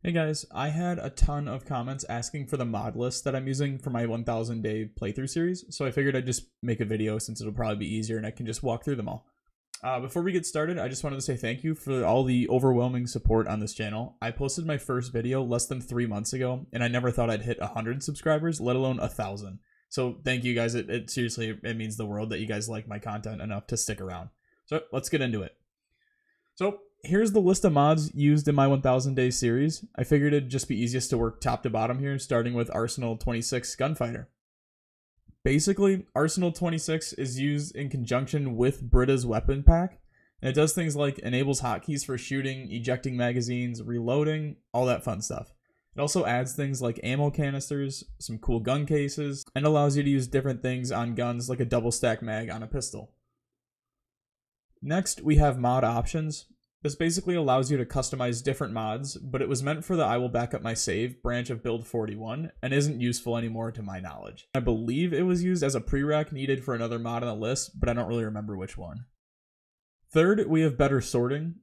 Hey guys, I had a ton of comments asking for the mod list that I'm using for my 1000 day playthrough series, so I figured I'd just make a video since it'll probably be easier and I can just walk through them all. Before we get started, I just wanted to say thank you for all the overwhelming support on this channel. I posted my first video less than 3 months ago, and I never thought I'd hit 100 subscribers, let alone 1,000. So thank you guys, it seriously, it means the world that you guys like my content enough to stick around. So let's get into it. So here's the list of mods used in my 1000 Days series. I figured it'd just be easiest to work top to bottom here, starting with Arsenal 26 Gunfighter. Basically, Arsenal 26 is used in conjunction with Britas weapon pack, and it does things like enables hotkeys for shooting, ejecting magazines, reloading, all that fun stuff. It also adds things like ammo canisters, some cool gun cases, and allows you to use different things on guns like a double stack mag on a pistol. Next, we have mod options. This basically allows you to customize different mods, but it was meant for the I will back up my save branch of build 41 and isn't useful anymore to my knowledge. I believe it was used as a prereq needed for another mod on the list, but I don't really remember which one. Third, we have better sorting.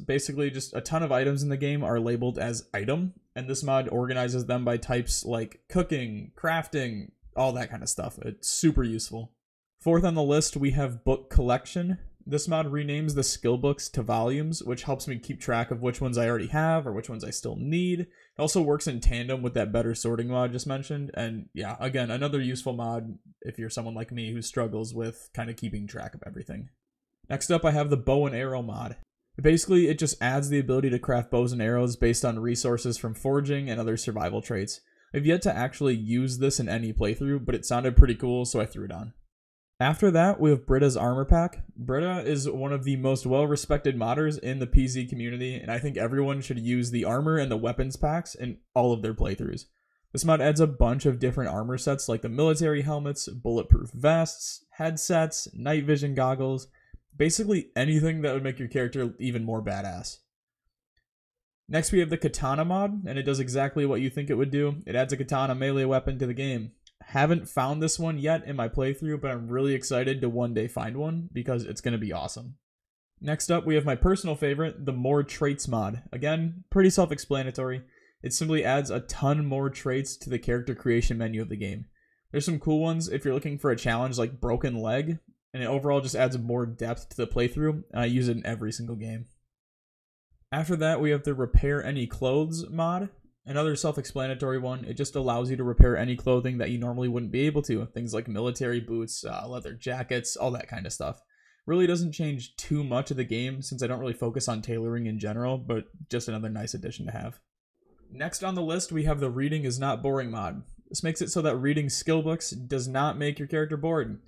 Basically, just a ton of items in the game are labeled as item, and this mod organizes them by types like cooking, crafting, all that kind of stuff. It's super useful. Fourth on the list, we have book collection. This mod renames the skill books to volumes, which helps me keep track of which ones I already have or which ones I still need. It also works in tandem with that better sorting mod just mentioned. And yeah, again, another useful mod if you're someone like me who struggles with kind of keeping track of everything. Next up, I have the bow and arrow mod. Basically, it just adds the ability to craft bows and arrows based on resources from foraging and other survival traits. I've yet to actually use this in any playthrough, but it sounded pretty cool, so I threw it on. After that, we have Brita's armor pack. Brita is one of the most well-respected modders in the PZ community, and I think everyone should use the armor and the weapons packs in all of their playthroughs. This mod adds a bunch of different armor sets like the military helmets, bulletproof vests, headsets, night vision goggles, basically anything that would make your character even more badass. Next, we have the Katana mod, and it does exactly what you think it would do. It adds a katana melee weapon to the game. Haven't found this one yet in my playthrough, but I'm really excited to one day find one because it's going to be awesome. Next up, we have my personal favorite, the More Traits mod. Again, pretty self-explanatory. It simply adds a ton more traits to the character creation menu of the game. There's some cool ones if you're looking for a challenge like Broken Leg, and it overall just adds more depth to the playthrough, and I use it in every single game. After that, we have the Repair Any Clothes mod. Another self-explanatory one. It just allows you to repair any clothing that you normally wouldn't be able to. Things like military boots, leather jackets, all that kind of stuff. Really doesn't change too much of the game since I don't really focus on tailoring in general, but just another nice addition to have. Next on the list, we have the Reading is Not Boring mod. This makes it so that reading skill books does not make your character bored.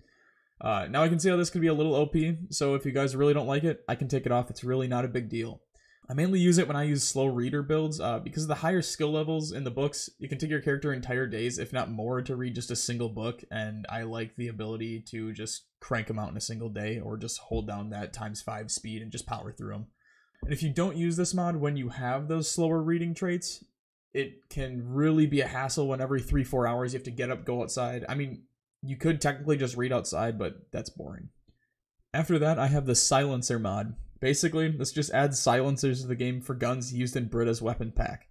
Now I can see how this could be a little OP, so if you guys really don't like it, I can take it off. It's really not a big deal. I mainly use it when I use slow reader builds. Because of the higher skill levels in the books, you can take your character entire days, if not more, to read just a single book, and I like the ability to just crank them out in a single day, or just hold down that ×5 speed and just power through them. And if you don't use this mod when you have those slower reading traits, it can really be a hassle when every 3-4 hours you have to get up, go outside. I mean, you could technically just read outside, but that's boring. After that, I have the Silencer mod. Basically, this just adds silencers to the game for guns used in Brita's weapon pack.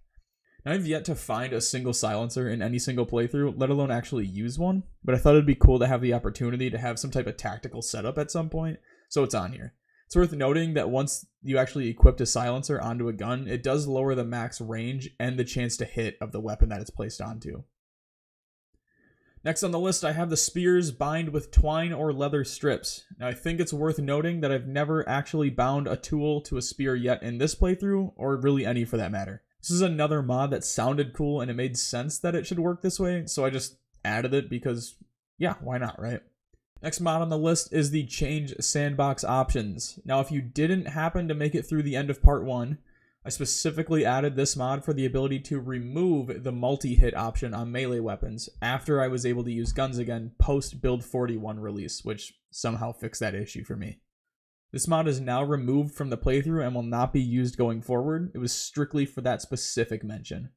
Now, I've yet to find a single silencer in any single playthrough, let alone actually use one, but I thought it'd be cool to have the opportunity to have some type of tactical setup at some point, so it's on here. It's worth noting that once you actually equip a silencer onto a gun, it does lower the max range and the chance to hit of the weapon that it's placed onto. Next on the list, I have the spears bind with twine or leather strips. Now, I think it's worth noting that I've never actually bound a tool to a spear yet in this playthrough, or really any for that matter. This is another mod that sounded cool and it made sense that it should work this way, so I just added it because, yeah, why not, right? Next mod on the list is the Change Sandbox options. Now, if you didn't happen to make it through the end of part 1, I specifically added this mod for the ability to remove the multi-hit option on melee weapons after I was able to use guns again post build 41 release, which somehow fixed that issue for me. This mod is now removed from the playthrough and will not be used going forward. It was strictly for that specific mention.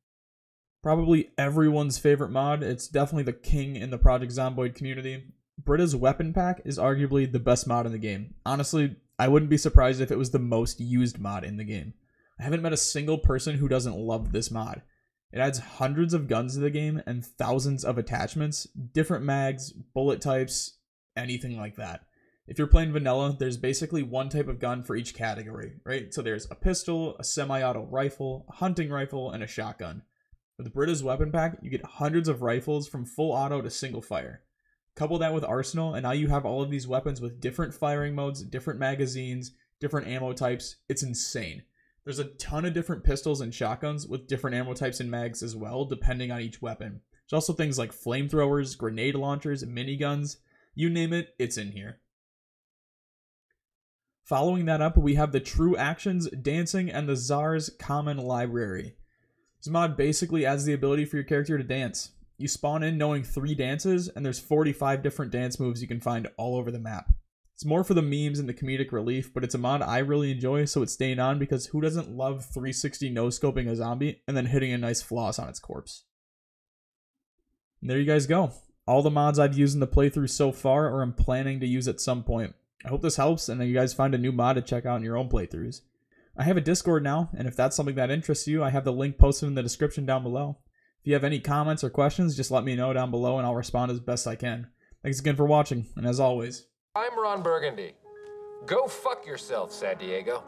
Probably everyone's favorite mod, it's definitely the king in the Project Zomboid community. Brita's weapon pack is arguably the best mod in the game. Honestly, I wouldn't be surprised if it was the most used mod in the game. I haven't met a single person who doesn't love this mod. It adds hundreds of guns to the game and thousands of attachments, different mags, bullet types, anything like that. If you're playing vanilla, there's basically one type of gun for each category, right? So there's a pistol, a semi-auto rifle, a hunting rifle, and a shotgun. With Britas weapon pack, you get hundreds of rifles from full auto to single fire. Couple that with arsenal, and now you have all of these weapons with different firing modes, different magazines, different ammo types. It's insane. There's a ton of different pistols and shotguns with different ammo types and mags as well, depending on each weapon. There's also things like flamethrowers, grenade launchers, miniguns. You name it, it's in here. Following that up, we have the True Actions, Dancing, and the Czar's Common Library. This mod basically adds the ability for your character to dance. You spawn in knowing 3 dances, and there's 45 different dance moves you can find all over the map. It's more for the memes and the comedic relief, but it's a mod I really enjoy, so it's staying on because who doesn't love 360 no-scoping a zombie and then hitting a nice floss on its corpse? And there you guys go. All the mods I've used in the playthrough so far, or I'm planning to use at some point. I hope this helps and that you guys find a new mod to check out in your own playthroughs. I have a Discord now, and if that's something that interests you, I have the link posted in the description down below. If you have any comments or questions, just let me know down below and I'll respond as best I can. Thanks again for watching, and as always, I'm Ron Burgundy. Go fuck yourself, San Diego.